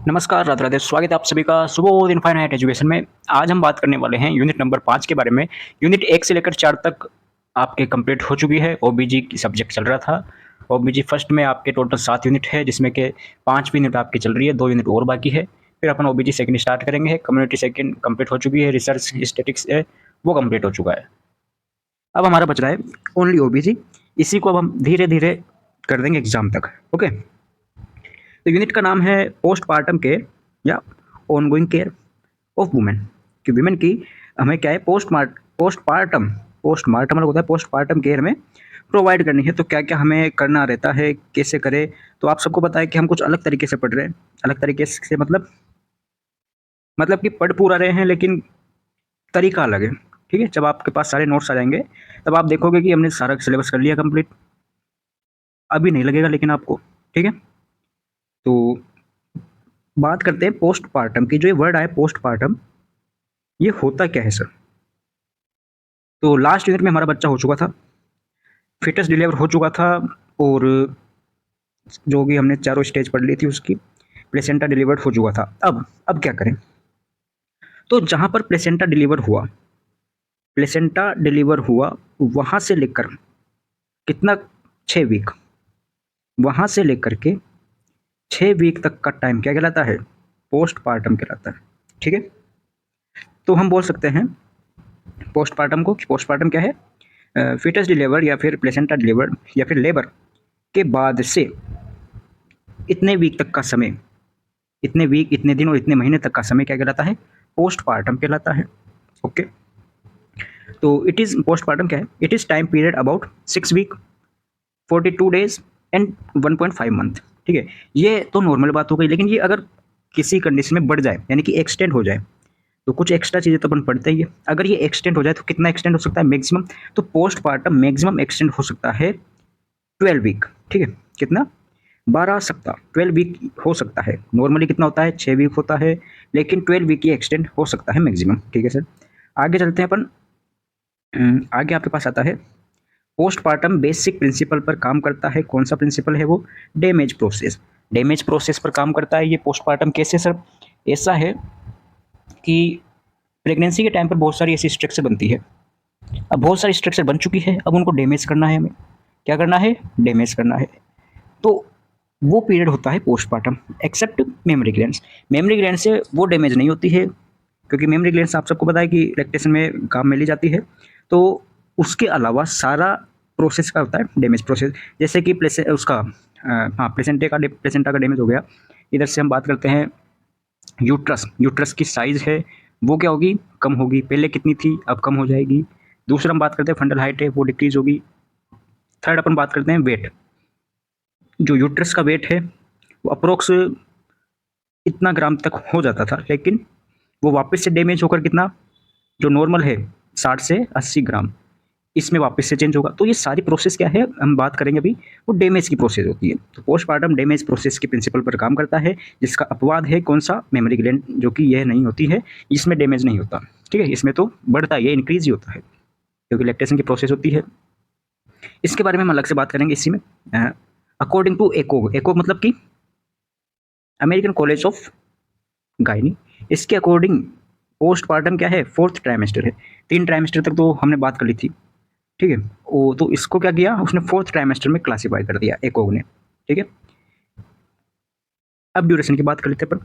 नमस्कार, राधे राधे। स्वागत है आप सभी का सुबोध इनफाइनाइट एजुकेशन में। आज हम बात करने वाले हैं यूनिट नंबर 5 के बारे में। यूनिट 1 से लेकर 4 तक आपके कंप्लीट हो चुकी है। ओबीजी की सब्जेक्ट चल रहा था। ओबीजी फर्स्ट में आपके टोटल 7 यूनिट है, जिसमें के 5 यूनिट आपकी चल रही है, 2 यूनिट और बाकी है। फिर अपन ओबीजी सेकंड स्टार्ट करेंगे। कम्युनिटी सेकंड कंप्लीट हो चुकी है, रिसर्च स्टैटिस्टिक्स है वो कंप्लीट हो चुका है। अब हमारा बच रहा है ओनली ओबीजी। इसी को अब हम धीरे-धीरे कर देंगे एग्ज़ाम तक। ओके? तो यूनिट का नाम है पोस्टपार्टम केयर या ऑनगोइंग केयर ऑफ वुमेन। कि वुमेन की हमें क्या है पोस्टपार्टम पोस्टमार्टम मतलब होता है पोस्टपार्टम केयर में प्रोवाइड करनी है। तो क्या क्या हमें करना रहता है, कैसे करें। तो आप सबको पता है कि हम कुछ अलग तरीके से पढ़ रहे हैं। अलग तरीके से मतलब कि पढ़ पूरा रहे हैं, लेकिन तरीका अलग है। ठीक है? जब आपके पास सारे नोट्स आ जाएंगे तब आप देखोगे कि हमने सारा सिलेबस कर लिया कंप्लीट। अभी नहीं लगेगा लेकिन आपको। ठीक है? तो बात करते हैं पोस्टपार्टम की। जो ये वर्ड आया पोस्टपार्टम, ये होता क्या है सर? तो लास्ट यूनिट में हमारा बच्चा हो चुका था, फिटस डिलीवर हो चुका था, और जो भी हमने चारों स्टेज पढ़ ली थी उसकी, प्लेसेंटा डिलीवर्ड हो चुका था। अब क्या करें? तो जहाँ पर प्लेसेंटा डिलीवर हुआ वहाँ से लेकर कितना, 6 वीक, वहाँ से लेकर के 6 वीक तक का टाइम क्या कहलाता है? पोस्टपार्टम कहलाता है। ठीक है? तो हम बोल सकते हैं पोस्टपार्टम को कि पोस्टपार्टम क्या है? फिटस डिलीवर या फिर प्लेसेंटा डिलीवर या फिर लेबर के बाद से इतने वीक तक का समय, इतने वीक, इतने दिन और इतने महीने तक का समय क्या कहलाता है? पोस्टपार्टम कहलाता है। ओके? तो इट इज़ पोस्टपार्टम क्या है? It is time period about 6 week, 42 days and 1.5 month. ठीक है? ये तो नॉर्मल बात हो गई, लेकिन ये अगर किसी कंडीशन में बढ़ जाए, यानी कि एक्सटेंड हो जाए, तो कुछ एक्स्ट्रा चीज़ें तो अपन पढ़ते ही है। अगर ये एक्सटेंड हो जाए तो कितना एक्सटेंड हो सकता है मैक्सिमम? तो पोस्टपार्टम मैक्सिमम एक्सटेंड हो सकता है 12 वीक। ठीक है? कितना? 12 सप्ताह, 12 वीक हो सकता है। नॉर्मली कितना होता है? 6 वीक होता है, लेकिन 12 वीक ये एक्सटेंड हो सकता है मैक्सिमम। ठीक है सर? आगे चलते हैं अपन। आगे आपके पास आता है पोस्टपार्टम बेसिक प्रिंसिपल पर काम करता है। कौन सा प्रिंसिपल है वो? Damage process. डैमेज प्रोसेस पर काम करता है ये पोस्टपार्टम। कैसे सर? ऐसा है कि प्रेगनेंसी के टाइम पर बहुत सारी ऐसी स्ट्रक्चर बनती है। अब बहुत सारी स्ट्रक्चर बन चुकी है, अब उनको डैमेज करना है हमें। क्या करना है? डैमेज करना है। तो वो पीरियड होता है postpartum, except memory glands. Memory gland से वो डैमेज नहीं होती है, क्योंकि मेमोरी ग्लैंड्स आप सबको पता है कि लैक्टेशन में काम में ली जाती है। तो उसके अलावा सारा प्रोसेस का होता है डैमेज प्रोसेस। जैसे कि प्लेसेंटा का डैमेज हो गया। इधर से हम बात करते हैं यूट्रस की साइज़ है वो क्या होगी? कम होगी। पहले कितनी थी, अब कम हो जाएगी। दूसरा हम बात करते हैं फंडल हाइट है वो डिक्रीज होगी। थर्ड अपन बात करते हैं वेट। जो यूट्रस का वेट है वो अप्रोक्स इतना ग्राम तक हो जाता था, लेकिन वो वापस से डैमेज होकर कितना, जो नॉर्मल है 60 से 80 ग्राम, इसमें वापस से चेंज होगा। तो ये सारी प्रोसेस क्या है हम बात करेंगे अभी, वो डैमेज की प्रोसेस होती है। तो पोस्टपार्टम डैमेज प्रोसेस के प्रिंसिपल पर काम करता है, जिसका अपवाद है कौन सा? मेमोरी ग्लैंड, जो कि यह नहीं होती है, इसमें डैमेज नहीं होता। ठीक है? इसमें तो बढ़ता है, ये इंक्रीज ही होता है, क्योंकि लैक्टेशन की प्रोसेस होती है। इसके बारे में हम अलग से बात करेंगे इसी में। अकॉर्डिंग टू एकोग, एकोग मतलब कि अमेरिकन कॉलेज ऑफ गायनी, इसके अकॉर्डिंग पोस्टपार्टम क्या है? 4th ट्राइमेस्टर है। 3 ट्राइमेस्टर तक तो हमने बात कर ली थी। ठीक है? वो तो इसको क्या किया उसने? 4th ट्राइमेस्टर में क्लासीफाई कर दिया एकोग ने। ठीक है? अब ड्यूरेशन की बात कर लेते हैं। पर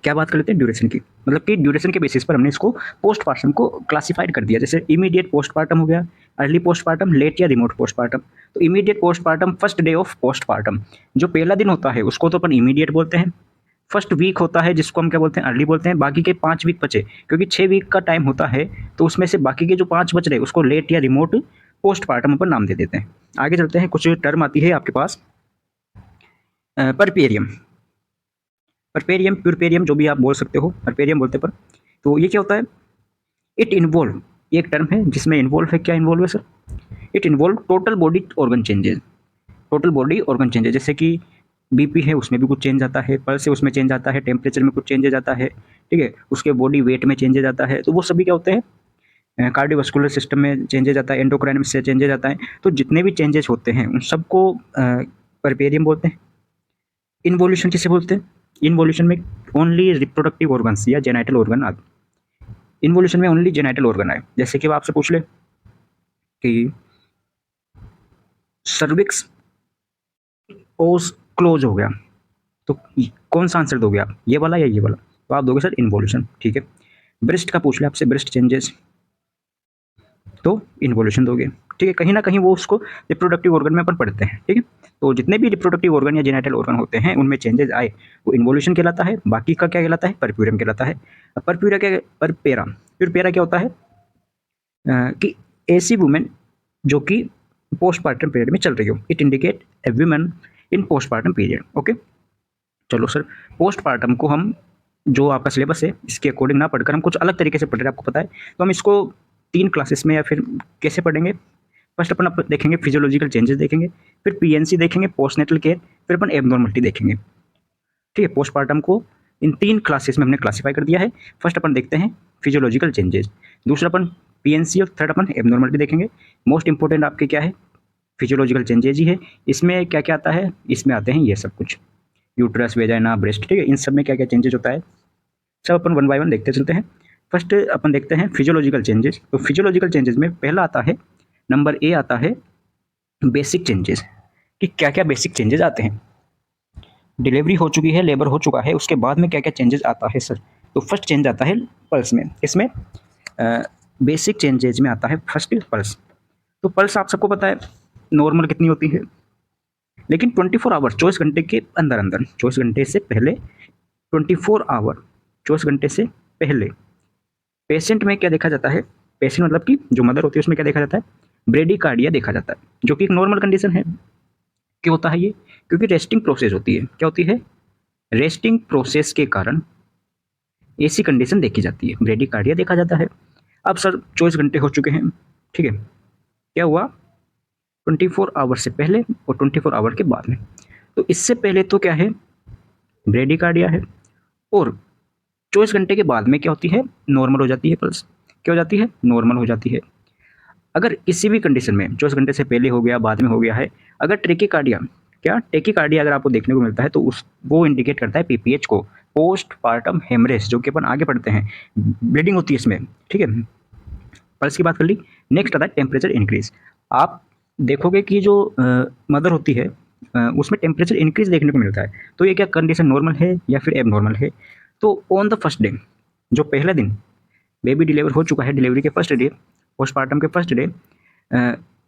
क्या बात कर लेते हैं? ड्यूरेशन की। मतलब कि ड्यूरेशन के बेसिस पर हमने इसको पोस्टपार्टम को क्लासिफाइड कर दिया। जैसे इमीडिएट पोस्टपार्टम हो गया, अर्ली पोस्टपार्टम, लेट या रिमोट पोस्टपार्टम। तो immediate postpartum, first day of postpartum, जो पहला दिन होता है उसको तो अपन इमीडिएट बोलते हैं। फर्स्ट वीक होता है जिसको हम क्या बोलते हैं? अर्ली बोलते हैं। बाकी के 5 वीक बचे, क्योंकि 6 वीक का टाइम होता है, तो उसमें से बाकी के जो 5 बच रहे उसको लेट या रिमोट पोस्टपार्टम अपन नाम दे देते हैं। आगे चलते हैं। कुछ टर्म आती है आपके पास, परपेरियम, परपेरियम, प्यूरपेरियम, जो भी आप बोल सकते हो, परपेरियम बोलते पर। तो ये क्या होता है? इट इन्वॉल्व, ये एक टर्म है जिसमें इन्वॉल्व है। क्या इन्वॉल्व है sir? It involve total body organ changes. Total body organ changes, जैसे कि बीपी है उसमें भी कुछ चेंज आता है, पल्स है उसमें चेंज आता है, टेम्परेचर में कुछ चेंजेस आता है। ठीक है? उसके बॉडी वेट में चेंजेस आता है। तो वो सभी क्या होते हैं? कार्डियोवास्कुलर सिस्टम में चेंजेस आता है, एंडोक्राइन में से चेंजेस आता है। तो जितने भी चेंजेस होते हैं उन सबको परपेरियम बोलते हैं। इन्वोल्यूशन किसे बोलते हैं? इन्वोल्यूशन में ओनली रिप्रोडक्टिव ऑर्गन्स या जेनाइटल ऑर्गन आते, इन्वोल्यूशन में ओनली जेनाइटल ऑर्गन आए। जैसे कि वो आपसे पूछ ले कि सर्विक्स ओस क्लोज हो गया, तो कौन सा आंसर दोगे आप, ये वाला या ये वाला? तो आप दोगे सर इन्वोल्यूशन, ठीक है। ब्रेस्ट का पूछ ले आपसे, ब्रेस्ट चेंजेस, तो इन्वोल्यूशन दोगे, ठीक है। कहीं ना कहीं वो उसको रिप्रोडक्टिव ऑर्गन में अपन पढ़ते हैं, ठीक है। तो जितने भी रिप्रोडक्टिव ऑर्गन या जेनेटल ऑर्गन होते हैं उनमें चेंजेस आए वो इन्वोल्यूशन कहलाता है। बाकी का क्या कहलाता है? परप्यूरियम कहलाता है। अब परप्यूरा क्या, परपेरा, परपेरा क्या होता है कि ऐसी वुमेन जो कि पोस्टपार्टम पीरियड में चल रही हो, it indicate a women in postpartum period. Okay, चलो सर, पोस्टपार्टम को हम, जो आपका सिलेबस है इसके अकॉर्डिंग ना पढ़कर हम कुछ अलग तरीके से पढ़ रहे हैं, आपको पता है। तो हम इसको 3 क्लासेस में या फिर कैसे पढ़ेंगे? फर्स्ट अपन देखेंगे फिजियोलॉजिकल चेंजेस देखेंगे, फिर पीएनसी देखेंगे, पोस्टनेटल केयर, फिर अपन एबनॉर्मलिटी देखेंगे, ठीक है। पोस्टपार्टम को इन 3 क्लासेस में हमने क्लासीफाई कर दिया है। फर्स्ट अपन देखते हैं फिजियोलॉजिकल चेंजेस, दूसरा अपन पीएनसी और थर्ड अपन एबनॉर्मलिटी देखेंगे। मोस्ट इंपॉर्टेंट आपके क्या है? फिजियोलॉजिकल चेंजेस ही है। इसमें क्या क्या आता है? इसमें आते हैं ये सब कुछ, यूट्रस, वेजाइना, ब्रेस्ट, ठीक है। इन सब में क्या क्या चेंजेस होता है सब अपन वन बाय वन देखते चलते हैं। फर्स्ट अपन देखते हैं फिजियोलॉजिकल चेंजेस। तो फिजियोलॉजिकल चेंजेस में पहला आता है, नंबर ए आता है बेसिक चेंजेस, कि क्या क्या बेसिक चेंजेस आते हैं। डिलीवरी हो चुकी है, लेबर हो चुका है, उसके बाद में क्या क्या चेंजेस आता है सर? तो फर्स्ट चेंज आता है पल्स में। इसमें बेसिक चेंजेज में आता है फर्स्ट पल्स। तो पल्स आप सबको पता है नॉर्मल कितनी होती है, लेकिन 24 आवर, 24 घंटे के अंदर अंदर, 24 घंटे से पहले, 24 आवर, 24 घंटे से पहले पेशेंट में क्या देखा जाता है? पेशेंट मतलब कि जो मदर होती है उसमें क्या देखा जाता है? ब्रेडिकार्डिया देखा जाता है, जो कि एक नॉर्मल कंडीशन है। क्यों होता है ये? क्योंकि रेस्टिंग प्रोसेस होती है। क्या होती है? रेस्टिंग प्रोसेस के कारण ऐसी कंडीशन देखी जाती है, ब्रेडिकार्डिया देखा जाता है। अब सर 24 घंटे हो चुके हैं, ठीक है, क्या हुआ? 24 आवर से पहले और 24 आवर के बाद में। तो इससे पहले तो क्या है? ब्रेडिकार्डिया है, और 24 घंटे के बाद में क्या होती है? नॉर्मल हो जाती है पल्स। क्या हो जाती है? नॉर्मल हो जाती है। अगर किसी भी कंडीशन में 24 घंटे से पहले हो गया, बाद में हो गया है, अगर ट्रेकिकार्डिया, क्या टेकिकार्डिया अगर आपको देखने को मिलता है तो उस वो इंडिकेट करता है पीपीएच को, पोस्ट पार्टम हेमरेज, जो कि अपन आगे पढ़ते हैं, ब्लीडिंग होती है इसमें, ठीक है। पल्स की बात कर ली। नेक्स्ट आता है टेम्परेचर इंक्रीज। आप देखोगे कि जो मदर होती है उसमें टेम्परेचर इंक्रीज देखने को मिलता है। तो ये क्या कंडीशन नॉर्मल है या फिर एब नॉर्मल है? तो ऑन द फर्स्ट डे, जो पहला दिन बेबी डिलीवर हो चुका है, डिलीवरी के फर्स्ट डे, पोस्टपार्टम के first day,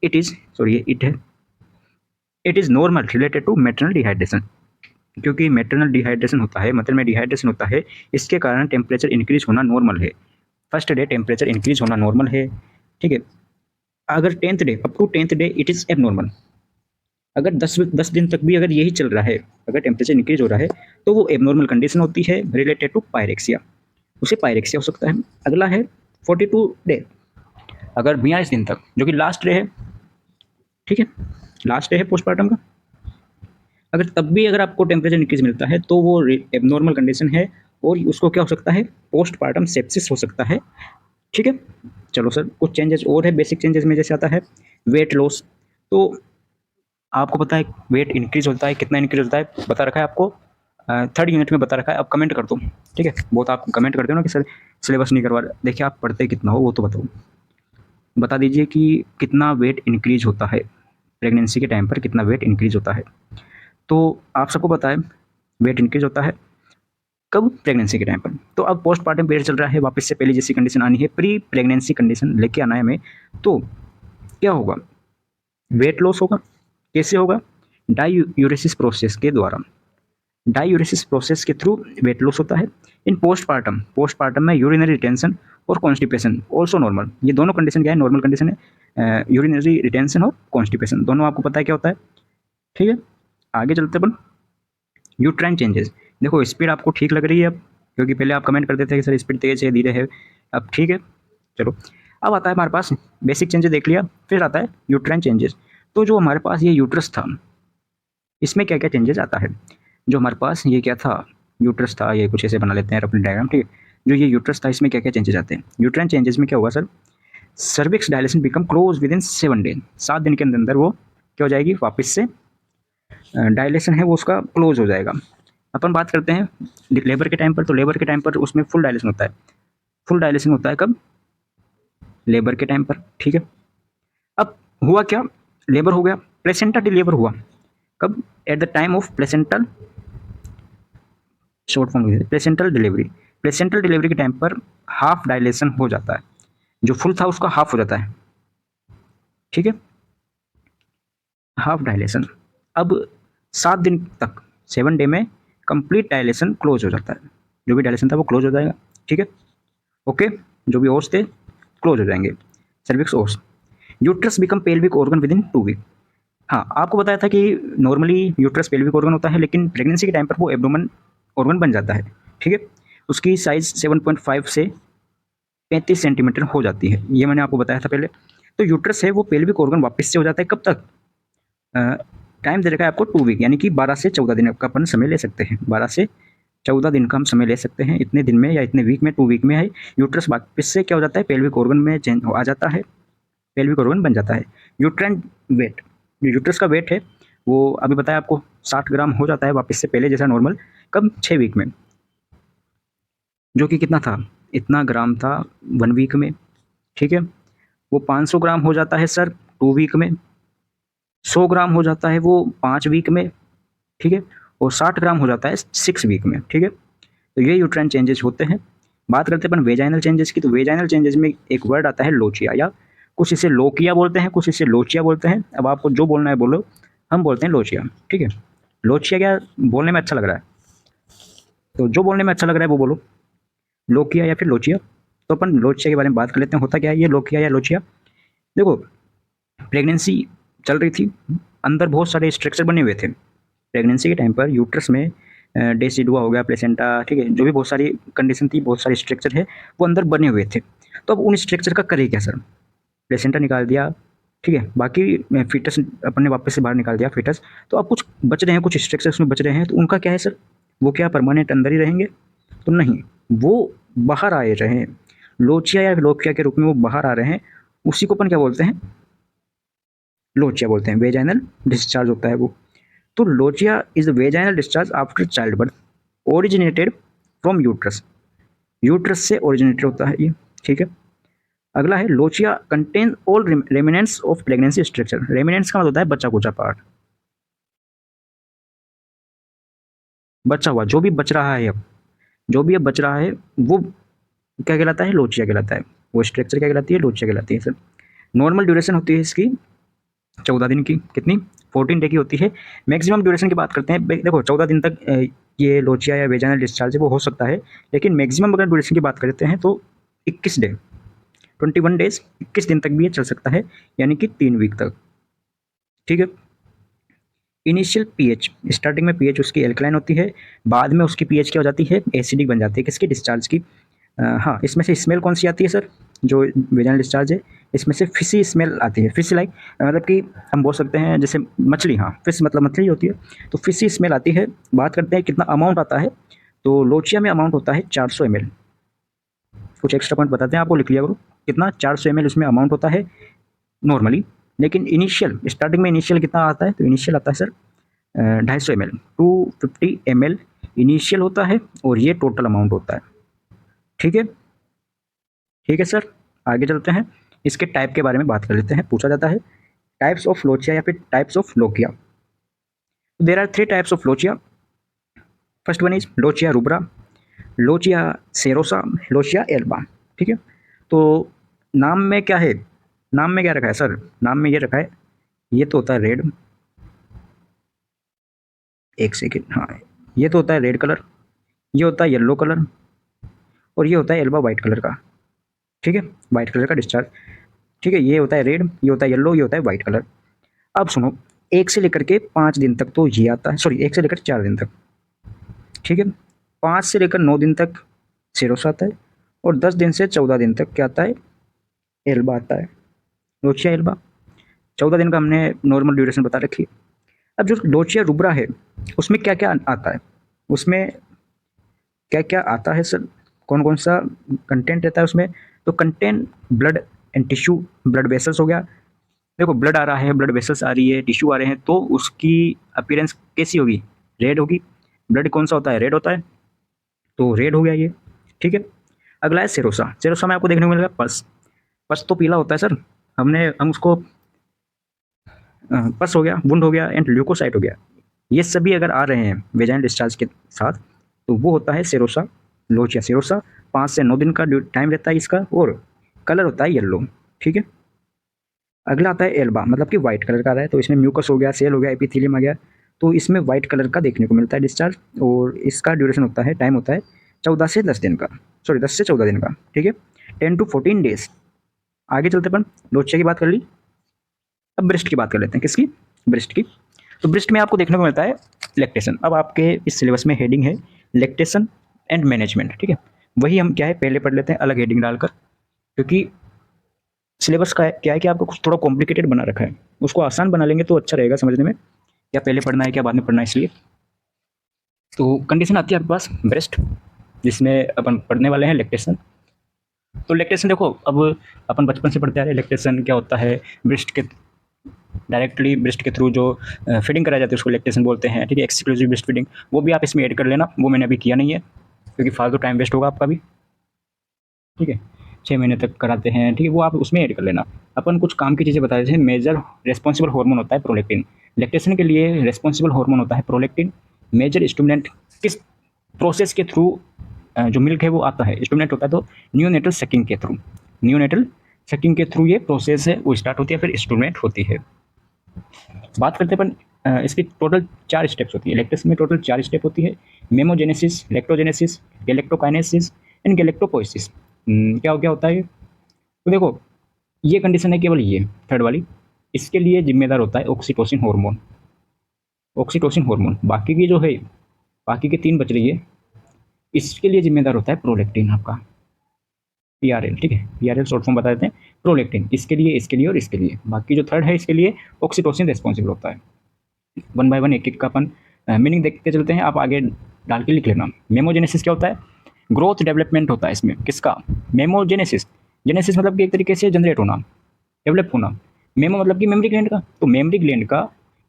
it is sorry it है it is normal related to maternal dehydration. क्योंकि मैटरनल डिहाइड्रेशन होता है, मतलब में डिहाइड्रेशन होता है, इसके कारण टेम्परेचर इंक्रीज होना नॉर्मल है। फर्स्ट डे टेम्परेचर इंक्रीज होना नॉर्मल है, ठीक है। अगर 10th day, up to 10th day it is abnormal. अगर 10 दिन तक भी अगर यही चल रहा है, अगर टेम्परेचर इंक्रीज हो रहा है, तो वो एबनॉर्मल कंडीशन होती है रिलेटेड टू पायरेक्सिया, उसे पायरेक्सिया हो सकता है। अगला है 42 डे, अगर 42 दिन तक, जो कि लास्ट डे है, ठीक है, लास्ट डे है पोस्टपार्टम का, अगर तब भी अगर आपको टेम्परेचर इंक्रीज मिलता है तो वो एबनॉर्मल कंडीशन है, और उसको क्या हो सकता है? पोस्टपार्टम सेप्सिस हो सकता है, ठीक है। चलो सर, कुछ चेंजेस और है बेसिक चेंजेस में, जैसे आता है वेट लॉस। तो आपको पता है वेट इंक्रीज होता है, कितना इंक्रीज होता है बता रखा है आपको, 3rd यूनिट में बता रखा है। अब कमेंट कर दो, ठीक है। बहुत आप कमेंट करते हो ना कि सर सिलेबस नहीं करवा रहे। देखिए आप पढ़ते कितना हो वो तो बताओ, बता दीजिए कि कितना वेट इंक्रीज होता है प्रेगनेंसी के टाइम पर, कितना वेट इंक्रीज होता है। तो आप सबको पता है वेट इंक्रीज होता है कब? प्रेगनेंसी के टाइम पर। तो अब पोस्टपार्टम पीरियड चल रहा है, वापस से पहले जैसी कंडीशन आनी है, प्री प्रेगनेंसी कंडीशन लेके आना है हमें। तो क्या होगा? वेट लॉस होगा। कैसे होगा? डाईयूरेसिस प्रोसेस के द्वारा, डाईयूरेसिस प्रोसेस के थ्रू वेट लॉस होता है। इन पोस्टपार्टम, पोस्टपार्टम में यूरिनरी रिटेंशन और कॉन्स्टिपेशन ऑल्सो नॉर्मल। ये दोनों कंडीशन क्या है? नॉर्मल कंडीशन है, यूरिनरी रिटेंशन और कॉन्स्टिपेशन, दोनों आपको पता है क्या होता है, ठीक है। आगे चलते अपन, यूट्राइन चेंजेस। देखो स्पीड आपको ठीक लग रही है अब, क्योंकि पहले आप कमेंट करते थे कि सर स्पीड तेज है, धीरे है, अब ठीक है। चलो, अब आता है हमारे पास बेसिक चेंजेस देख लिया, फिर आता है यूट्राइन चेंजेस। तो जो हमारे पास ये यूट्रस था, इसमें क्या क्या चेंजेस आता है? जो हमारे पास ये क्या था, यूट्रस था, ये कुछ ऐसे बना लेते हैं अपने डायग्राम, ठीक है। जो ये यूट्रस था इसमें क्या क्या चेंजेस आते हैं? यूट्राइन चेंजेस में क्या होगा sir? Cervix dilation become close with in 7 day, 7 दिन के अंदर अंदर वो क्या हो जाएगी? वापस से डायलेशन है वो उसका क्लोज हो जाएगा। अपन बात करते हैं लेबर के टाइम पर, तो लेबर के टाइम पर उसमें फुल डायलेशन होता है। फुल डायलेशन होता है कब? लेबर के टाइम पर, ठीक है। अब हुआ क्या, लेबर हो गया, प्लेसेंटा डिलीवर हुआ कब? At the time of placental, short form placental delivery. Placental delivery के टाइम पर हाफ डायलेशन हो जाता है, जो फुल था उसका हाफ हो जाता है, ठीक है, हाफ डायलेशन। अब 7 दिन तक, 7 डे में कंप्लीट डायलेशन क्लोज हो जाता है, जो भी डायलेशन था वो क्लोज हो जाएगा, ठीक है, ओके। जो भी ओर्स थे क्लोज हो जाएंगे, cervix os. Uterus become pelvic organ within 2 week. हाँ, आपको बताया था कि नॉर्मली यूट्रस पेल्विक ऑर्गन होता है, लेकिन प्रेगनेंसी के टाइम पर वो एब्डोमेन ऑर्गन बन जाता है, ठीक है। उसकी साइज 7.5 से 35 सेंटीमीटर हो जाती है, ये मैंने आपको बताया था पहले। तो यूट्रस है वो पेल्विक ऑर्गन वापस से हो जाता है कब तक? टाइम दे रखा है आपको 2 वीक, यानी कि 12 से 14 दिन का अपन समय ले सकते हैं, 12 से 14 दिन का हम समय ले सकते हैं, इतने दिन में या इतने वीक में, 2 वीक में है यूट्रस वापस से क्या हो जाता है, पेल्विक ऑर्गन में चेंज आ जाता है, पेल्विक ऑर्गन बन जाता है। यूट्राइन वेट, जो यूट्रस का वेट है वो अभी बताया आपको 60 ग्राम हो जाता है वापस से पहले जैसा नॉर्मल, कब? 6 वीक में, जो कि कितना था, इतना ग्राम था 1 वीक में, ठीक है। वो 500 ग्राम हो जाता है सर 2 वीक में, 100 ग्राम हो जाता है वो 5 वीक में, ठीक है, और 60 ग्राम हो जाता है 6 वीक में, ठीक है। तो ये यूट्राइन चेंजेस होते हैं। बात करते हैं अपन वेजाइनल चेंजेस की, तो वेजाइनल चेंजेस में एक वर्ड आता है लोचिया, या कुछ इसे लोकिया बोलते हैं, कुछ इसे लोचिया बोलते हैं, अब आपको जो बोलना है बोलो, हम बोलते हैं लोचिया, ठीक है। लोचिया क्या बोलने में अच्छा लग रहा है, तो जो बोलने में अच्छा लग रहा है वो बोलो, लोकिया या फिर लोचिया। तो अपन लोचिया के बारे में बात कर लेते हैं, होता क्या है ये लोकिया या लोचिया। देखो, प्रेगनेंसी चल रही थी, अंदर बहुत सारे स्ट्रक्चर बने हुए थे प्रेगनेंसी के टाइम पर, यूट्रस में डेसिडुआ हो गया, प्लेसेंटा, ठीक है, जो भी बहुत सारी कंडीशन थी, बहुत सारे स्ट्रक्चर है वो अंदर बने हुए थे। तो अब उन स्ट्रक्चर का करे क्या सर? प्लेसेंटा निकाल दिया, ठीक है, बाकी फीटस अपन ने वापस से बाहर निकाल दिया फीटस, तो अब कुछ बच रहे हैं, कुछ स्ट्रक्चर उसमें बच रहे हैं, तो उनका क्या है सर? वो क्या परमानेंट अंदर ही रहेंगे? तो नहीं, वो बाहर आए रहे, लोचिया या लोकिया के रूप में वो बाहर आ रहे हैं, उसी को अपन क्या बोलते हैं? लोचिया बोलते हैं, वेजाइनल डिस्चार्ज होता है वो। तो lochia is the vaginal discharge after child birth, originated from uterus, uterus से ओरिजिनेटेड होता है ये, ठीक है। अगला है lochia contain all remnants of pregnancy structure. Remnants का मतलब होता है बचा कुचा पार्ट, बचा हुआ, जो भी बच रहा है अब, जो भी अब बच रहा है वो क्या कहलाता है? लोचिया कहलाता है, वो स्ट्रक्चर क्या कहलाती है? लोचिया कहलाती है सर। नॉर्मल ड्यूरेशन होती है इसकी 14 दिन की, कितनी? 14 डे की होती है। मैक्सिमम ड्यूरेशन की बात करते हैं, देखो 14 दिन तक ये लोचिया या वेजाइनल डिस्चार्ज है वो हो सकता है, लेकिन मैक्सिमम अगर ड्यूरेशन की बात करते हैं तो 21 डे, 21 डेज, 21 दिन तक भी ये चल सकता है, यानी कि 3 वीक तक, ठीक है। इनिशियल पीएच, स्टार्टिंग में पीएच उसकी एल्कलाइन होती है, बाद में उसकी पीएच क्या हो जाती है? एसिडिक बन जाती है, किसकी? डिस्चार्ज की। हाँ, इसमें से स्मेल कौन सी आती है सर? जो वेजाइनल डिस्चार्ज है इसमें से फिशी स्मेल आती है, फिश लाइक, मतलब कि हम बोल सकते हैं जैसे मछली, हाँ, फिश मतलब मछली होती है, तो फिशी स्मेल आती है। बात करते हैं कितना अमाउंट आता है, तो लोचिया में अमाउंट होता है 400 ml। कुछ एक्स्ट्रा पॉइंट बताते हैं आपको, लिख लिया करो, कितना? 400 ml उसमें अमाउंट होता है नॉर्मली, लेकिन इनिशियल स्टार्टिंग में इनिशियल कितना आता है? तो इनिशियल आता है सर 250 ml, 250 ml इनिशियल होता है, और ये टोटल अमाउंट होता है, ठीक है, ठीक है सर। आगे चलते हैं, इसके टाइप के बारे में बात कर लेते हैं, पूछा जाता है टाइप्स ऑफ लोचिया या फिर types of lochia. There are 3 types of lochia. First one is lochia rubra, lochia serosa, lochia alba, ठीक है। तो नाम में क्या है, नाम में क्या रखा है सर? नाम में ये रखा है, ये तो होता है रेड, एक सेकेंड, हाँ, ये तो होता है रेड कलर, ये होता है येलो कलर, और ये होता है एल्बा वाइट कलर का, ठीक है, वाइट कलर का डिस्चार्ज, ठीक है। ये होता है रेड, ये होता है येलो, ये होता है वाइट कलर। अब सुनो, 1 से लेकर के 5 दिन तक तो ये आता है, सॉरी 1 से लेकर 4 दिन तक, ठीक है। 5 से लेकर 9 दिन तक सेरोस आता है, और 10 दिन से 14 दिन तक क्या आता है? एल्बा आता है, लोचिया एल्बा। 14 दिन का हमने नॉर्मल ड्यूरेशन बता रखी है। अब जो लोचिया रूब्रा है उसमें क्या क्या आता है, उसमें क्या क्या आता है सर? कौन कौन सा कंटेंट रहता है उसमें? तो content blood and tissue, blood vessels हो गया, देखो ब्लड आ रहा है, ब्लड वेसल्स आ रही है, टिश्यू आ रहे हैं, तो उसकी अपीयरेंस कैसी होगी? रेड होगी। ब्लड कौन सा होता है, रेड होता है, तो रेड हो गया ये, ठीक है। अगला है सेरोसा। सेरोसा में आपको देखने को मिलेगा पस। पस तो पीला होता है सर, हम उसको पस हो गया, वुंड हो गया एंड ल्यूकोसाइट हो गया, ये सभी अगर आ रहे हैं वेजाइनल डिस्चार्ज के साथ तो वो होता है सेरोसा, लोचिया सेरोसा। 5 से 9 दिन का टाइम रहता है इसका और कलर होता है येलो, ठीक है। अगला आता है एल्बा, मतलब कि व्हाइट कलर का आता है, तो इसमें म्यूकस हो गया, सेल हो गया, एपिथेलियम आ गया, तो इसमें व्हाइट कलर का देखने को मिलता है डिस्चार्ज। और इसका ड्यूरेशन होता है, टाइम होता है 14 से 10 दिन का, सॉरी 10 से 14 दिन का, ठीक है, 10 to 14 days। आगे चलते अपन लोचिया की बात कर ली, अब ब्रेस्ट की बात कर लेते हैं। किसकी, ब्रेस्ट की। तो ब्रेस्ट में आपको देखने को मिलता है लैक्टेशन। अब आपके इस सिलेबस में हेडिंग है लैक्टेशन एंड मैनेजमेंट, ठीक है। वही हम क्या है पहले पढ़ लेते हैं अलग हेडिंग डालकर, क्योंकि सिलेबस का क्या है कि आपको कुछ थोड़ा कॉम्प्लिकेटेड बना रखा है, उसको आसान बना लेंगे तो अच्छा रहेगा समझने में, क्या पहले पढ़ना है क्या बाद में पढ़ना है, इसलिए। तो कंडीशन आती है आपके पास ब्रेस्ट, जिसमें अपन पढ़ने वाले हैं लैक्टेशन। तो लैक्टेशन देखो, अब अपन बचपन से पढ़ते आ रहे हैं लैक्टेशन क्या होता है, ब्रेस्ट के डायरेक्टली ब्रेस्ट के थ्रू जो फीडिंग कराई जाती है उसको लैक्टेशन बोलते हैं, ठीक है। एक्सक्लूसिव ब्रेस्ट फीडिंग वो भी आप इसमें ऐड कर लेना, वो मैंने अभी किया नहीं है क्योंकि फालतू टाइम वेस्ट होगा आपका भी, ठीक है। 6 महीने तक कराते हैं, ठीक है, वो आप उसमें ऐड कर लेना। अपन कुछ काम की चीज़ें बता देते हैं। मेजर रेस्पॉन्सिबल हार्मोन होता है प्रोलैक्टिन, लैक्टेशन के लिए रेस्पॉन्सिबल हार्मोन होता है प्रोलैक्टिन। मेजर स्टिमुलेंट किस प्रोसेस के थ्रू जो मिल्क है वो आता है, स्टिमुलेंट होता है तो न्यूनेटल सकिंग के थ्रू, न्यूनेटल सकिंग के थ्रू ये प्रोसेस है वो स्टार्ट होती है, फिर स्टिमुलेंट होती है। बात करते हैं अपन इसकी टोटल 4 स्टेप्स होती है। लैक्टेशन में टोटल 4 स्टेप होती है, मेमोजेनेसिस, लैक्टोजेनेसिस, गैलेक्टोकाइनेसिस एंड गैलेक्टोपोइसिस। क्या होता है ये? तो देखो ये कंडीशन है केवल ये थर्ड वाली, इसके लिए जिम्मेदार होता है ऑक्सीटोसिन हार्मोन, ऑक्सीटोसिन हार्मोन। बाकी की जो है, बाकी के 3 बच रही है, इसके लिए जिम्मेदार होता है प्रोलैक्टिन आपका, पीआरएल, ठीक है। पीआरएल शॉर्ट फॉर्म बता देते हैं, प्रोलैक्टिन इसके लिए और इसके लिए। बाकी जो थर्ड है इसके लिए ऑक्सीटोसिन रिस्पॉन्सिबल होता है। वन बाय वन एक एक का अपन मीनिंग देखते चलते हैं, आप आगे डाल के लिख लेना। मेमोजेनेसिस क्या होता है, ग्रोथ डेवलपमेंट होता है इसमें, किसका, मेमोजेनेसिस। जेनेसिस मतलब कि एक तरीके से जनरेट होना, डेवलप होना। मेमो मतलब कि मेमोरी ग्लैंड का, तो मेमोरी ग्लैंड का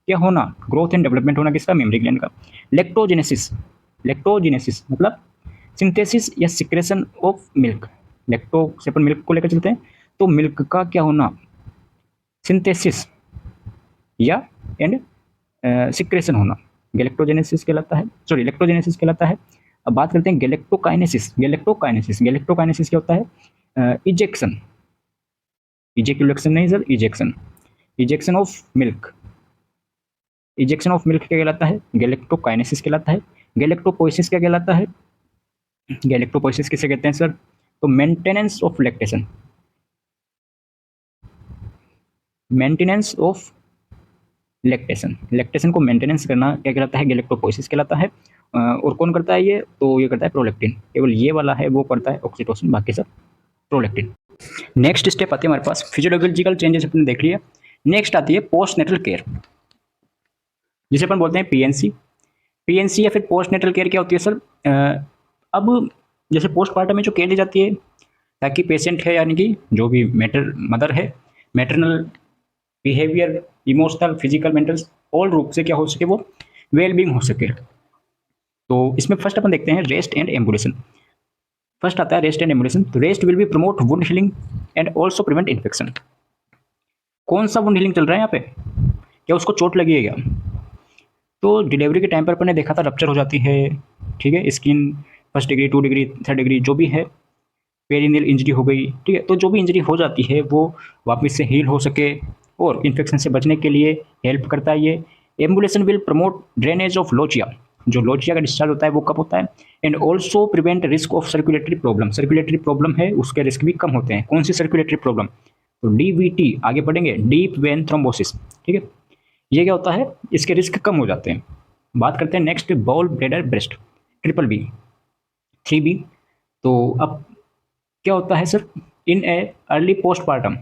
क्या होना, ग्रोथ एंड डेवलपमेंट होना, किसका, मेमोरी ग्लैंड का। लेक्टोजेनेसिस, लेक्टोजेनेसिस मतलब सिंथेसिस या सिक्रेशन ऑफ मिल्क। लेक्टो से अपन मिल्क को लेकर चलते हैं, तो मिल्क का क्या होना, सिंथेसिस या एंड सिक्रेशन होना, गैलेक्टोजेनेसिस कहलाता है, सॉरी लेक्टोजेनेसिस कहलाता है। अब बात करते हैं गैलेक्टोकाइनेसिस। गैलेक्टोकाइनेसिस, गैलेक्टोकाइनेसिस क्या होता है, इजेक्शन, इजेक्यूलेशन नहीं sir, ejection, ejection of milk. Ejection of milk क्या कहलाता है, गैलेक्टोकाइनेसिस कहलाता है। गैलेक्टोपोइसिस क्या कहलाता है, गैलेक्टोपोइसिस किसे कहते हैं सर, तो maintenance of lactation, maintenance of lactation, lactation को मेंटेनेंस करना क्या कहलाता है, गैलेक्टोपोइसिस कहलाता है। और कौन करता है ये, तो ये करता है प्रोलैक्टिन, केवल ये वाला है वो करता है ऑक्सीटोसिन, बाकी सब प्रोलैक्टिन। नेक्स्ट स्टेप आती है हमारे पास, फिजियोलॉजिकल चेंजेस अपने देख लिए। नेक्स्ट आती है पोस्ट नेटल केयर, जिसे अपन बोलते हैं पीएनसी। पीएनसी या फिर पोस्ट नेटल केयर क्या होती है सर, अब जैसे पोस्टमार्टम में जो केयर दी जाती है ताकि पेशेंट है यानी कि जो भी मदर है, maternal behaviour, emotional, physical, mental, all रूप से क्या हो सके, वो वेल बींग हो सके। तो इसमें फर्स्ट अपन देखते हैं रेस्ट एंड एम्बुलेशन। फर्स्ट आता है रेस्ट एंड एम्बुलेशन। तो rest will be promote wound healing and also prevent infection. कौन सा वुंड हीलिंग चल रहा है यहाँ पे, क्या उसको चोट लगी है क्या, तो डिलीवरी के टाइम पर अपन ने देखा था रप्चर हो जाती है, ठीक है, skin 1st degree 2 degree 3rd degree जो भी है, पेरिनियल इंजरी हो गई, ठीक है। तो जो भी इंजरी हो जाती है वो वापस से हील हो सके और इन्फेक्शन से बचने के लिए हेल्प करता है ये। Ambulation will promote drainage of lochia, जो लोचिया का डिस्चार्ज होता है वो कब होता है, and also prevent risk of circulatory problem. Circulatory problem है उसके रिस्क भी कम होते हैं। कौन सी सर्कुलेटरी प्रॉब्लम, तो डीवीटी आगे पढ़ेंगे, डीप वेन थ्रोम्बोसिस, ठीक है। ये क्या होता है, इसके रिस्क कम हो जाते हैं। बात करते हैं next, ball bladder breast, triple B 3B। तो अब क्या होता है sir, in a early postpartum,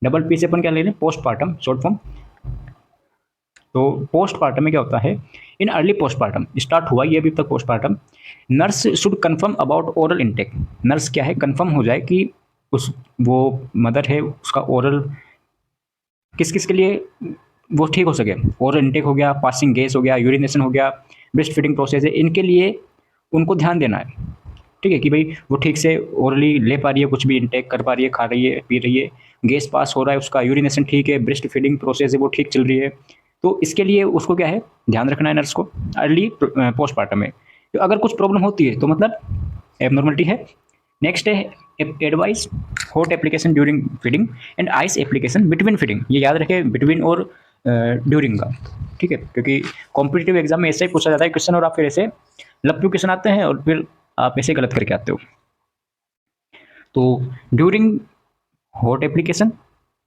double P से अपन क्या ले लें, पोस्टपार्टम शॉर्ट फॉर्म। तो पोस्टपार्टम में क्या होता है, इन अर्ली पोस्टपार्टम, स्टार्ट हुआ ये अभी तक postpartum, nurse should confirm about oral intake. Nurse क्या है, कंफर्म हो जाए कि उस वो मदर है उसका ओरल किस किस के लिए वो ठीक हो सके। ओरल इनटेक हो गया, पासिंग गैस हो गया, यूरिनेशन हो गया, ब्रेस्ट फीडिंग प्रोसेस है, इनके लिए उनको ध्यान देना है, ठीक है, कि भाई वो ठीक से ओरली ले पा रही है, कुछ भी इंटेक कर पा रही है, खा रही है, पी रही है, गैस पास हो रहा है, उसका यूरिनेशन ठीक है, ब्रेस्ट फीडिंग प्रोसेस है वो ठीक चल रही है। तो इसके लिए उसको क्या है, ध्यान रखना है नर्स को अर्ली पोस्टमार्टम में। तो अगर कुछ प्रॉब्लम होती है तो मतलब एबनॉर्मलिटी है। नेक्स्ट है advice hot application during feeding and ice application between feeding. ये याद रखें, बिटवीन और ड्यूरिंग का, ठीक है, क्योंकि कॉम्पिटिटिव एग्जाम में ऐसे ही पूछा जाता है क्वेश्चन और आप फिर ऐसे लप्पू क्वेश्चन आते हैं और फिर आप ऐसे गलत करके आते हो। तो ड्यूरिंग हॉट एप्लीकेशन,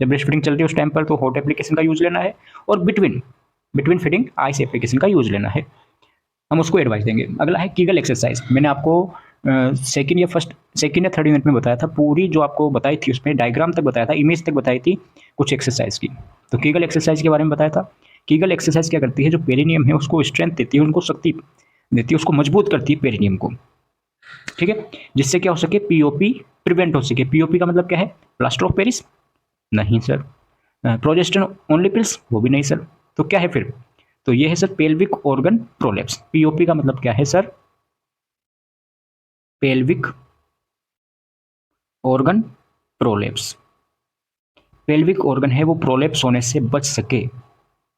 जब ब्रेस्ट फीडिंग चल रही है उस टाइम पर तो हॉट एप्लीकेशन का यूज लेना है, और between between feeding ice application का यूज लेना है, हम उसको एडवाइस देंगे। अगला है कीगल एक्सरसाइज। मैंने आपको सेकंड या थर्ड यूनिट में बताया था, पूरी जो आपको बताई थी उसमें डायग्राम तक बताया था, इमेज तक बताई थी कुछ एक्सरसाइज की। तो कीगल एक्सरसाइज के बारे में बताया था। कीगल एक्सरसाइज क्या करती है, जो पेरिनियम है उसको स्ट्रेंथ देती है, उनको शक्ति देती है, उसको मजबूत करती है पेरिनियम को, ठीक है, जिससे क्या हो सके, पीओपी प्रिवेंट हो सके। पीओपी का मतलब क्या है, प्लास्टर ऑफ पेरिस नहीं सर। प्रोजेस्टेरोन ओनली पिल्स, वो भी नहीं सर। तो क्या है फिर, तो ये है sir pelvic organ prolapse. POP का मतलब क्या है sir, pelvic organ prolapse. Pelvic organ है वो प्रोलेप्स होने से बच सके,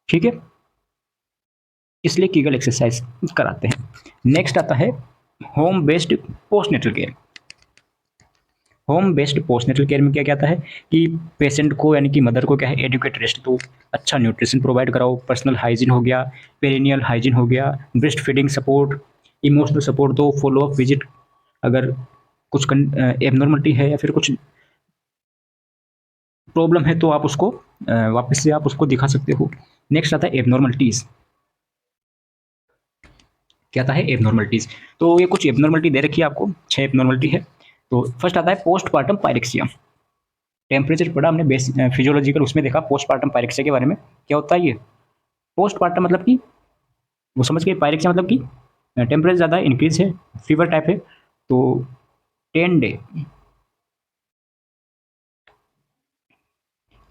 ठीक है, इसलिए कीगल एक्सरसाइज कराते हैं। नेक्स्ट आता है home based postnatal care. Home based postnatal care में क्या क्या आता है कि पेशेंट को यानी कि मदर को क्या है, एडुकेट रेस्ट दो, अच्छा न्यूट्रिशन प्रोवाइड कराओ, पर्सनल हाइजीन हो गया, पेरिनियल हाइजीन हो गया, breast feeding support, emotional support दो, फॉलो अप विजिट, अगर कुछ एबनॉर्मलिटी है या फिर कुछ प्रॉब्लम है तो आप उसको वापस से आप उसको दिखा सकते हो। नेक्स्ट आता है एबनॉर्मलिटीज़। क्या आता है, एबनॉर्मलिटीज़। तो ये कुछ एबनॉर्मलिटी दे रखी है आपको, 6 एबनॉर्मलिटी है। तो फर्स्ट आता है पोस्टपार्टम पायरेक्सिया। टेम्परेचर पढ़ा हमने बेस फिजियोलॉजिकल, उसमें देखा पोस्टपार्टम पायरेक्सिया के बारे में। क्या होता है ये पोस्टपार्टम, मतलब कि वो समझ गए, पायरेक्सिया मतलब कि टेम्परेचर ज़्यादा इंक्रीज है, फीवर टाइप है, तो 10 day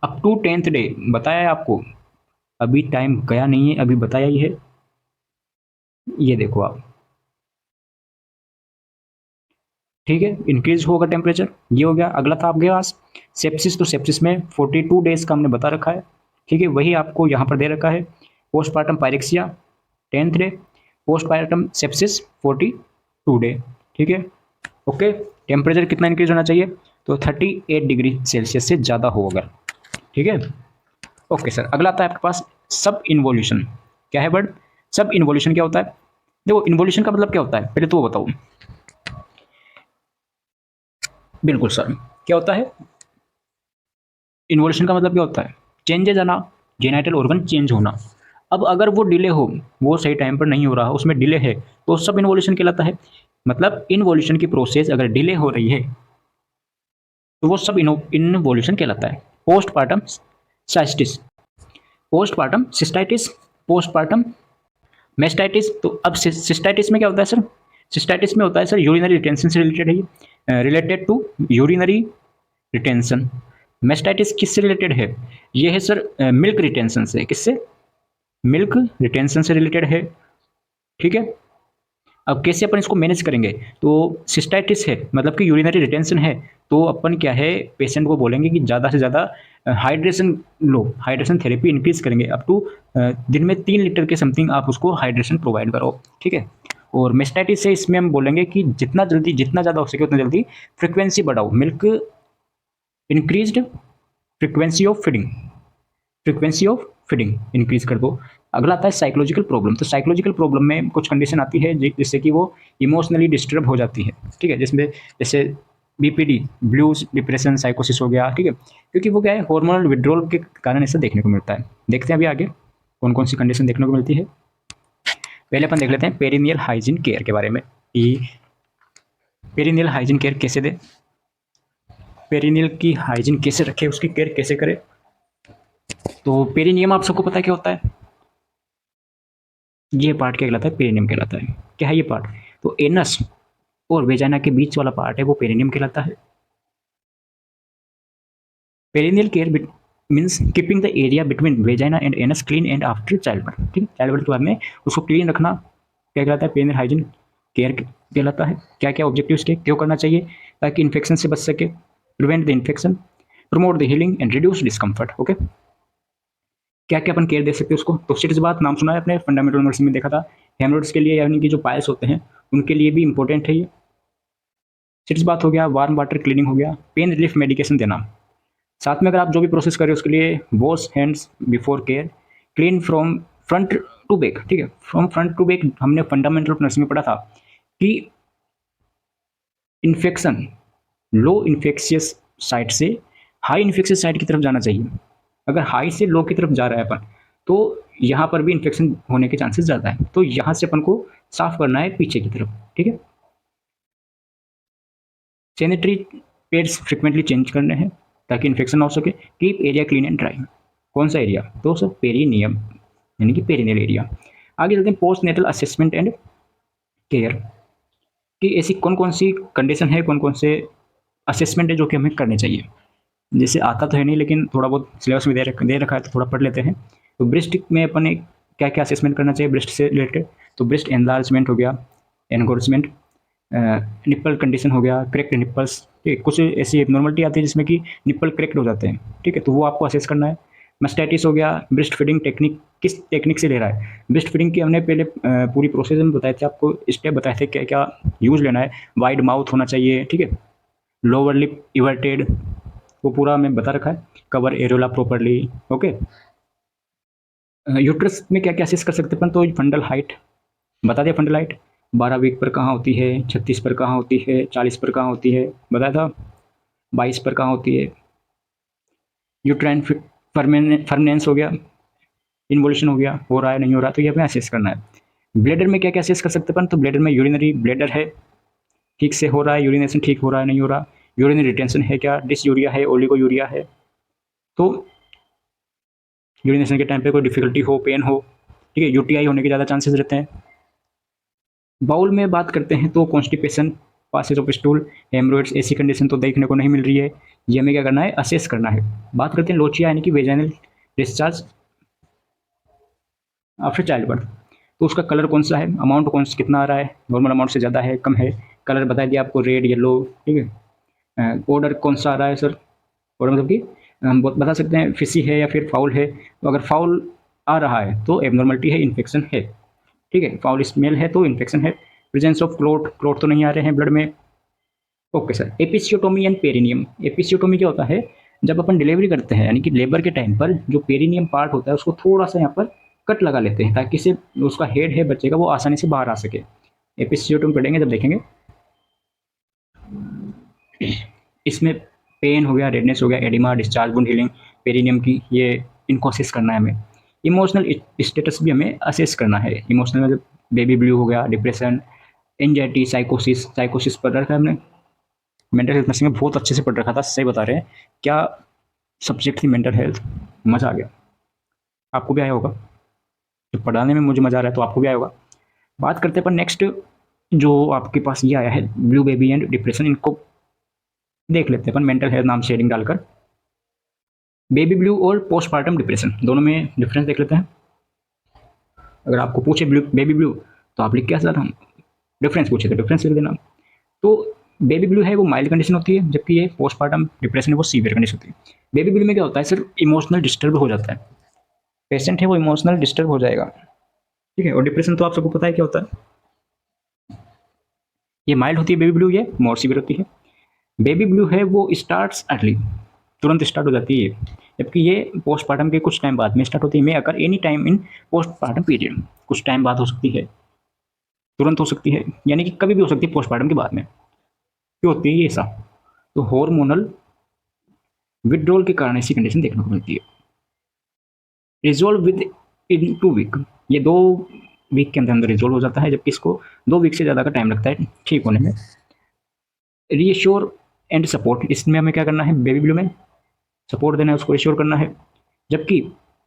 up to 10th day बताया है आपको, अभी टाइम गया नहीं है, अभी बताया ही है। ये देखो आप, ठीक है, इंक्रीज होगा टेम्परेचर, ये हो गया। अगला था आपके पास सेप्सिस। तो सेप्सिस में 42 डेज का हमने बता रखा है, ठीक है, वही आपको यहाँ पर दे रखा है। Postpartum pyrexia 10th day, postpartum sepsis 42 day, ठीक है, ओके। टेम्परेचर कितना इंक्रीज होना चाहिए, तो 38 डिग्री सेल्सियस से ज़्यादा हो अगर, ठीक है, ओके सर। अगला आता है आपके पास सब इन्वोल्यूशन। क्या है वर्ड, सब इन्वोल्यूशन क्या होता है, देखो इन्वोल्यूशन का मतलब क्या होता है पहले तो वो बताओ। बिल्कुल सर, क्या होता है, इन्वोल्यूशन का मतलब क्या होता है, चेंजेज आना, जेनाइटल ऑर्गन चेंज होना। अब अगर वो डिले हो, वो सही टाइम पर नहीं हो रहा, उसमें डिले है, तो सब इन्वोल्यूशन कहलाता है। मतलब इन्वोल्यूशन की प्रोसेस अगर डिले हो रही है तो वो सब इन्वोल्यूशन कहलाता है। Postpartum cystitis, postpartum cystitis, postpartum mastitis. तो अब सिस्टाइटिस में क्या होता है सर, सिस्टाइटिस में होता है सर यूरिनरी रिटेंशन से रिलेटेड है, ये related to urinary retention. Mastitis किससे रिलेटेड है, ये है सर मिल्क रिटेंशन से, किससे, मिल्क रिटेंशन से रिलेटेड है, ठीक है। अब कैसे अपन इसको मैनेज करेंगे, तो सिस्टाइटिस है मतलब कि यूरिनरी रिटेंशन है, तो अपन क्या है, पेशेंट को बोलेंगे कि ज़्यादा से ज़्यादा हाइड्रेशन लो, हाइड्रेशन थेरेपी इंक्रीज करेंगे, अप टू दिन में 3 लीटर के समथिंग आप उसको हाइड्रेशन प्रोवाइड करो, ठीक है। और मेस्टाइटिस है, इसमें हम बोलेंगे कि जितना जल्दी, जितना ज़्यादा हो सके उतना जल्दी फ्रिक्वेंसी बढ़ाओ, milk increased frequency of feeding, frequency of feeding increase कर दो। अगला आता है साइकोलॉजिकल प्रॉब्लम। तो साइकोलॉजिकल प्रॉब्लम में कुछ कंडीशन आती है जिससे कि वो इमोशनली डिस्टर्ब हो जाती है, ठीक है, जिसमें जैसे बीपीडी, ब्लूज, डिप्रेशन, साइकोसिस हो गया, ठीक है, क्योंकि वो क्या है, हार्मोनल विड्रॉल के कारण ऐसा देखने को मिलता है। देखते हैं अभी आगे कौन कौन सी कंडीशन देखने को मिलती है। पहले अपन देख लेते हैं पेरिनियल हाइजीन केयर के बारे में, कि पेरिनियल हाइजीन केयर कैसे दे, पेरिनियल की हाइजीन कैसे रखे, उसकी केयर कैसे करे। तो पेरिनियम आप सबको पता है क्या होता है, ये पार्ट क्या कहलाता है, पेरिनियम कहलाता है। क्या है ये पार्ट, तो एनस और वेजाइना के बीच वाला पार्ट है वो पेरिनियम कहलाता है। Perennial care means keeping the area between vagina and anus clean and after child birth, ठीक है, चाइल्ड बर्थ के बाद में उसको क्लीन रखना, क्या कहलाता है, पेन एंड हाइजीन केयर कहलाता है। क्या क्या ऑब्जेक्टिव इसके, क्यों करना चाहिए, ताकि इन्फेक्शन से बच सके, prevent the infection, promote the healing and reduce discomfort. Okay, क्या क्या अपन केयर दे सकते हैं उसको। तो सीधी सी बात, नाम सुना है अपने, फंडामेंटल नर्सिंग में देखा था, हेमरोइड्स के लिए यानी कि जो पायल्स होते हैं उनके लिए भी इंपॉर्टेंट है ये। सीधी सी बात हो गया, वार्म वाटर क्लीनिंग हो गया, पेन रिलीफ मेडिकेशन देना। साथ में अगर आप जो भी प्रोसेस करें उसके लिए wash hands before care, clean from front to back. ठीक है, फ्रॉम फ्रंट टू बैक हमने फंडामेंटल नर्सिंग में पढ़ा था कि इन्फेक्शन लो इन्फेक्शियस साइट से हाई इन्फेक्शियस साइट की तरफ जाना चाहिए। अगर हाई से लो की तरफ जा रहा है अपन, तो यहाँ पर भी इन्फेक्शन होने के चांसेस ज़्यादा है। तो यहाँ से अपन को साफ करना है पीछे की तरफ। ठीक है, सैनिटरी पैड्स फ्रिक्वेंटली चेंज करने हैं ताकि इन्फेक्शन ना हो सके। Keep area clean and dry. कौन सा एरिया, तो सर पेरिनियम, यानी कि पेरिनियल एरिया। आगे चलते हैं postnatal assessment and care, कि ऐसी कौन कौन सी कंडीशन है, कौन कौन से असेसमेंट है जो कि हमें करने चाहिए। जैसे आता तो है नहीं, लेकिन थोड़ा बहुत सिलेबस में दे रखा है तो थोड़ा पढ़ लेते हैं। तो ब्रेस्ट में अपन ने क्या क्या असेसमेंट करना चाहिए ब्रेस्ट से रिलेटेड। तो ब्रेस्ट एनलार्जमेंट हो गया, एनगोर्जमेंट, निप्पल कंडीशन हो गया, करेक्ट निप्पल्स। ठीक है, कुछ ऐसी एबनॉर्मलिटी आती है जिसमें कि निप्पल करेक्ट हो जाते हैं। ठीक है, तो वो आपको असेस करना है। मस्टैटिस हो गया, ब्रेस्ट फीडिंग टेक्निक किस टेक्निक से ले रहा है। ब्रेस्ट फीडिंग की हमने पहले पूरी प्रोसेस में बताए थे आपको, स्टेप बताए थे क्या क्या यूज़ लेना है। वाइड माउथ होना चाहिए, ठीक है, लोअर लिप इवर्टेड, वो पूरा मैं बता रखा है। Cover Ellora properly. Okay, uterus में क्या क्या असेस कर सकते हैं अपन, तो फंडल हाइट बता दिया। फंडल हाइट 12 वीक पर कहाँ होती है, 36 पर कहाँ होती है, 40 पर कहाँ होती है, बताया था, 22 पर कहाँ होती है। यूट्राइन फर्मेनेंस हो गया, इन्वोल्यूशन हो रहा है नहीं हो रहा, तो ये हमें असेस करना है। ब्लेडर में क्या क्या असेस कर सकते हैं अपन, तो ब्लेडर में यूरिनरी ब्लेडर है, ठीक से हो रहा है, यूरिनेशन ठीक हो रहा है नहीं हो रहा, यूरिनरी रिटेंशन है क्या, डिसयूरिया है, ओलिगो यूरिया है। तो यूरिनेशन के टाइम पे कोई डिफिकल्टी हो, पेन हो, ठीक है, यूटीआई होने के ज़्यादा चांसेस रहते हैं। बाउल में बात करते हैं तो constipation, passage of stool, haemorrhoids, ऐसी कंडीशन तो देखने को नहीं मिल रही है। ये हमें क्या करना है, असेस करना है। बात करते हैं लोचिया यानी कि vaginal discharge after child birth. तो उसका कलर कौन सा है, अमाउंट कौन सा कितना आ रहा है, नॉर्मल अमाउंट से ज़्यादा है कम है, कलर बता दिया आपको, रेड येलो। ठीक है, ऑर्डर कौन सा आ रहा है सर, ऑर्डर मतलब कि हम बता सकते हैं फिशी है या फिर फाउल है। तो अगर फाउल आ रहा है तो एबनॉर्मलिटी है, इन्फेक्शन है। ठीक है, फाउल स्मेल है तो इन्फेक्शन है। प्रेजेंस ऑफ क्लोट, क्लोट तो नहीं आ रहे हैं ब्लड में। Okay sir, episiotomy and perineum. Episiotomy क्या होता है, जब अपन डिलीवरी करते हैं यानी कि लेबर के टाइम पर जो पेरिनियम पार्ट होता है उसको थोड़ा सा यहाँ पर कट लगा लेते हैं ताकि से उसका हेड है बच्चे का वो आसानी से बाहर आ सके। एपिसियोटोमी पढ़ेंगे जब देखेंगे। इसमें पेन हो गया, रेडनेस हो गया, oedema, discharge, wound healing, perineum की, ये इनको असेस करना है हमें। इमोशनल स्टेटस भी हमें असेस करना है। इमोशनल मतलब बेबी ब्लू हो गया, डिप्रेशन, एंजाइटी, साइकोसिस। साइकोसिस पढ़ रखा है हमने, मेंटल हेल्थ नर्सिंग में बहुत अच्छे से पढ़ रखा था, सही बता रहे हैं। क्या सब्जेक्ट थी मेंटल हेल्थ, मज़ा आ गया, आपको भी आया होगा। तो पढ़ाने में मुझे मज़ा आ रहा है तो आपको भी आया होगा। बात करते हैं पर नेक्स्ट जो आपके पास ये आया है ब्लू बेबी एंड डिप्रेशन, इनको देख लेते हैं अपन मेंटल हेल्थ नाम से हेडिंग डालकर। बेबी ब्लू और पोस्टपार्टम डिप्रेशन दोनों में डिफरेंस देख लेते हैं। अगर आपको पूछे बेबी ब्लू तो आप लिख क्या था, डिफरेंस पूछे तो डिफरेंस लिख देना। तो बेबी ब्लू है वो माइल्ड कंडीशन होती है, जबकि ये पोस्टपार्टम डिप्रेशन है वो सीवियर कंडीशन होती है। बेबी ब्लू में क्या होता है, सिर्फ इमोशनल डिस्टर्ब हो जाता है, पेशेंट है वो इमोशनल डिस्टर्ब हो जाएगा। ठीक है, और डिप्रेशन तो आप सबको पता है क्या होता है, ये माइल्ड होती है बेबी ब्लू, ये मोर सीवियर होती है। बेबी ब्लू है वो स्टार्ट्स अर्ली, तुरंत स्टार्ट हो जाती है, जबकि ये पोस्टपार्टम के कुछ टाइम बाद में स्टार्ट होती है। May occur any time in postpartum period, कुछ टाइम बाद हो सकती है, तुरंत हो सकती है, यानी कि कभी भी हो सकती है पोस्टपार्टम के बाद में। क्यों होती है ये ऐसा, तो हार्मोनल विड्रॉल के कारण ऐसी कंडीशन देखने को मिलती है। रिजोल्व विद इन 2 वीक, ये 2 वीक के अंदर अंदर रिजोल्व हो जाता है, जबकि इसको 2 वीक से ज़्यादा का टाइम लगता है ठीक होने में। रीएश्योर एंड सपोर्ट, इसमें हमें क्या करना है, बेबी ब्लू में सपोर्ट देना है, उसको रिश्योर करना है। जबकि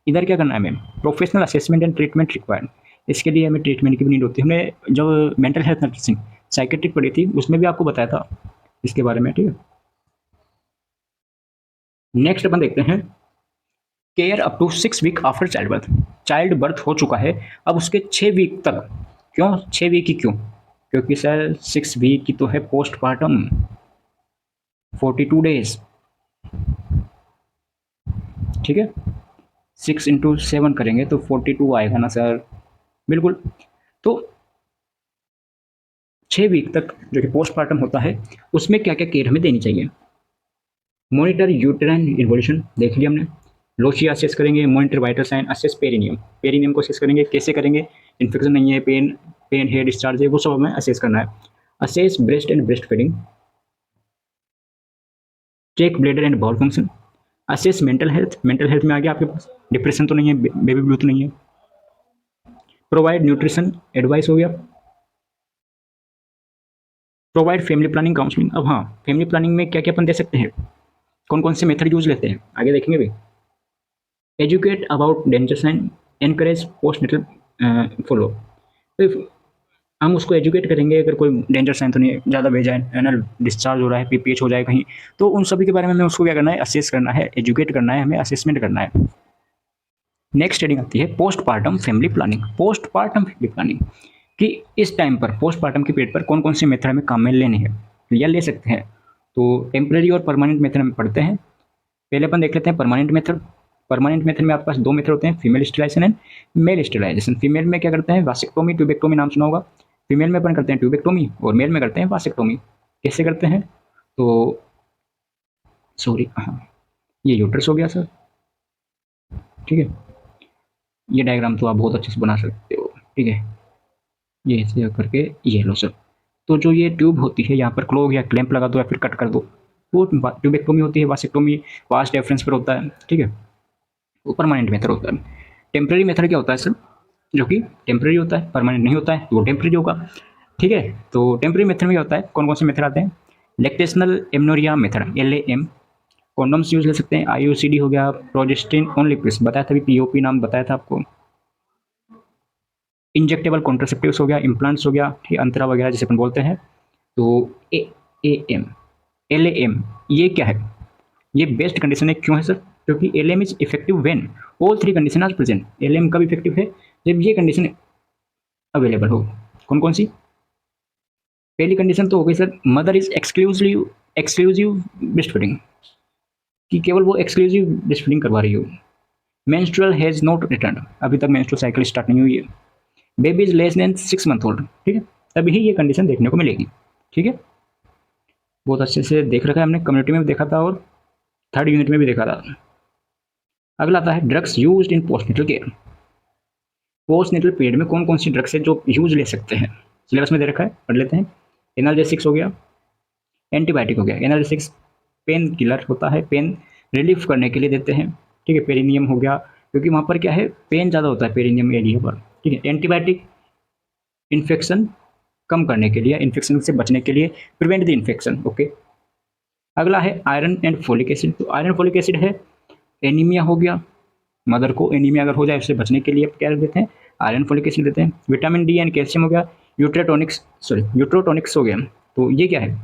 इधर क्या करना है हमें, professional assessment and treatment required, इसके लिए हमें ट्रीटमेंट की भी नीड होती है। हमने जब मेंटल हेल्थ नर्सिंग साइकेट्रिक पढ़ी थी उसमें भी आपको बताया था इसके बारे में। ठीक है, नेक्स्ट अपन देखते हैं care up to 6 week after childbirth. Childbirth हो चुका है, अब उसके 6 वीक तक क्यों 6 वीक की क्यों? क्योंकि सर 6 वीक की तो है पोस्टपार्टम, 42 डेज, ठीक है। 6 × 7 करेंगे तो 42 आएगा ना सर? बिल्कुल। तो 6 वीक तक जो कि पोस्टपार्टम होता है, उसमें क्या क्या केयर हमें देनी चाहिए? मॉनिटर यूटेराइन इन्वोल्यूशन देख लिया हमने, लोशिया असेस करेंगे, monitor vital sign, assess perineum, perineum को असेस करेंगे, कैसे करेंगे? इन्फेक्शन नहीं है, पेन पेन है, डिस्चार्ज है, वो सब हमें असेस करना है। Assess breast and breastfeeding, check bladder and bowel function, assess mental health, mental health में आ गया आपके पास, डिप्रेशन तो नहीं है, बेबी ब्लू तो नहीं है, प्रोवाइड न्यूट्रिशन एडवाइस हो गया, प्रोवाइड फैमिली प्लानिंग काउंसलिंग। अब हाँ, फैमिली प्लानिंग में क्या क्या अपन दे सकते हैं, कौन कौन से मेथड यूज लेते हैं, आगे देखेंगे भी। Educate about danger sign, encourage postnatal follow. तो हम उसको एजुकेट करेंगे, अगर कोई डेंजर साइन तो नहीं है, ज़्यादा भेजा है, एनल डिस्चार्ज हो रहा है, पीपीएच हो जाए कहीं, तो उन सभी के बारे में हमें उसको क्या करना है, असेस करना है, एजुकेट करना है, हमें असेसमेंट करना है। नेक्स्ट हेडिंग आती है postpartum family planning. Postpartum family planning कि इस टाइम पर पोस्टपार्टम के पीरियड पर कौन कौन से मेथड हमें काम में लेने हैं या ले सकते हैं। तो टेम्परेरी और परमानेंट मेथड हम पढ़ते हैं। पहले अपन देख लेते हैं परमानेंट मेथड। परमानेंट मेथड में आपके पास 2 मेथड होते हैं, female sterilisation and male sterilisation. Female में क्या करते हैं, वासेक्टोमी, ट्यूबेक्टोमी नाम सुना होगा। फीमेल में अपन करते हैं ट्यूबेक्टोमी और मेल में करते हैं वासेक्टोमी। कैसे करते हैं? तो सॉरी, हाँ, ये यूट्रस हो गया सर, ठीक है। ये डायग्राम तो आप बहुत अच्छे से बना सकते हो, ठीक है। ये ऐसे करके ये लो सर। तो जो ये ट्यूब होती है, यहाँ पर क्लोग या क्लैंप लगा दो या फिर कट कर दो, वो ट्यूबेक्टोमी होती है। वासेक्टोमी वास्ट रेफरेंस पर होता है, ठीक है। वो परमानेंट मेथड होता है। टेम्परेरी मेथड क्या होता है सर? जो कि टेम्परेरी होता है, परमानेंट नहीं होता है, तो वो टेम्परेरी होगा, ठीक है। तो टेम्परेरी मेथड में क्या होता है, कौन कौन से मेथड आते हैं? Lactational amenorrhoea method, LAM। Condoms use ले सकते हैं, IUCD हो गया, प्रोजेस्टिन ओनली पिल्स बताया था, अभी POP नाम बताया था आपको। इंजेक्टेबल कॉन्ट्रासेप्टिव्स हो गया, इम्प्लांट्स हो गया, ठीक, अंतरा वगैरह जिसे अपन बोलते हैं। तो AM LAM ये क्या है? ये बेस्ट कंडीशन है, क्यों है सर? क्योंकि LAM is effective when all 3 condition are present. LAM कब इफेक्टिव है? जब ये कंडीशन अवेलेबल हो। कौन कौन सी? पहली कंडीशन तो हो गई sir, mother is exclusive breast feeding, कि केवल वो एक्सक्लूसिव ब्रेस्ट फीडिंग करवा रही हो। मेंस्ट्रुअल हैज नॉट रिटर्न, अभी तक मेंस्ट्रुअल साइकिल स्टार्ट नहीं हुई है। Baby is less than 6 month old, ठीक है, तभी ही ये कंडीशन देखने को मिलेगी, ठीक है। बहुत अच्छे से देख रखा है हमने, कम्युनिटी में भी देखा था और 3rd यूनिट में भी देखा था। अगला आता है drugs used in postnatal care. Postnatal period में कौन कौन सी ड्रग्स है जो यूज ले सकते हैं, सिलेबस में दे रखा है, पढ़ लेते हैं। एनाल्जेसिक्स हो गया, एंटीबायोटिक हो गया। एनाल्जेसिक्स पेन किलर होता है, पेन रिलीफ करने के लिए देते हैं, ठीक है। पेरिनियम हो गया, क्योंकि वहाँ पर क्या है, पेन ज़्यादा होता है पेरिनियम एरिया पर, ठीक है। एंटीबायोटिक इन्फेक्शन कम करने के लिए, इन्फेक्शन से बचने के लिए, प्रिवेंट द इन्फेक्शन, ओके। अगला है आयरन एंड फोलिक एसिड। तो आयरन फोलिक एसिड है, एनीमिया हो गया, मदर को एनीमिया अगर हो जाए उससे बचने के लिए क्या देते हैं, आयरन फोलिक एसिड देते हैं। विटामिन D एंड कैल्शियम हो गया, यूट्रोटोनिक्स हो गया। तो ये क्या है?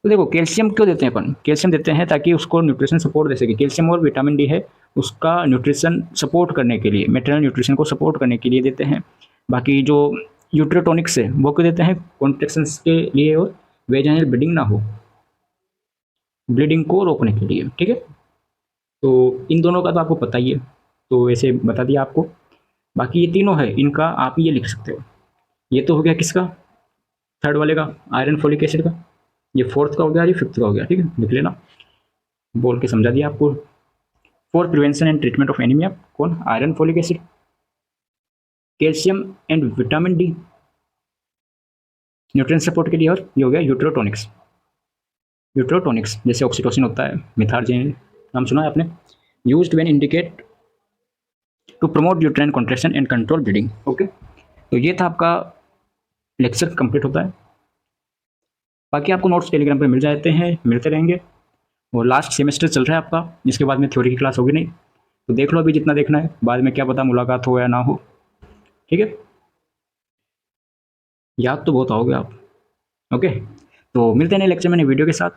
तो देखो, कैल्शियम क्यों देते हैं अपन? कैल्शियम देते हैं ताकि उसको न्यूट्रिशन सपोर्ट दे सके। कैल्शियम और विटामिन D है, उसका न्यूट्रिशन सपोर्ट करने के लिए, मेटरनल न्यूट्रिशन को सपोर्ट करने के लिए देते हैं। बाकी जो यूट्रोटोनिक्स है वो क्यों देते हैं? कॉन्ट्रेक्शंस के लिए और वेजाइनल ब्लीडिंग ना हो, ब्लीडिंग को रोकने के लिए, ठीक है। तो इन दोनों का तो आपको पता ही है, तो ऐसे बता दिया आपको। बाकी ये तीनों है, इनका आप ये लिख सकते हो। ये तो हो गया किसका, 3rd वाले का, आयरन फोलिक एसिड का। ये 4th का हो गया, ये 5th का हो गया, ठीक है, लिख लेना, बोल के समझा दिया आपको। For prevention and treatment of anaemia, कौन? Iron folic acid. Calcium and vitamin D nutrient support के लिए, और ये हो गया यूट्रोटोनिक्स। यूट्रोटोनिक्स जैसे ऑक्सीटोसिन होता है, मिथार्जिन नाम सुना है आपने, used when indicate to promote uterine contraction and control bleeding, okay. तो ये था आपका लेक्चर, कंप्लीट होता है। बाकी आपको नोट्स टेलीग्राम पर मिल जाते हैं, मिलते रहेंगे। और लास्ट सेमेस्टर चल रहा है आपका, जिसके बाद में थ्योरी की क्लास होगी नहीं, तो देख लो अभी जितना देखना है, बाद में क्या पता मुलाकात हो या ना हो, ठीक है। याद तो बहुत आओगे आप, ओके। तो मिलते हैं नए लेक्चर में नई वीडियो के साथ।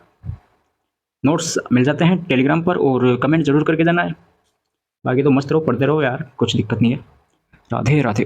नोट्स मिल जाते हैं टेलीग्राम पर, और कमेंट जरूर करके जाना है। बाकी तो मस्त रहो, पढ़ते रहो यार, कुछ दिक्कत नहीं है। राधे राधे।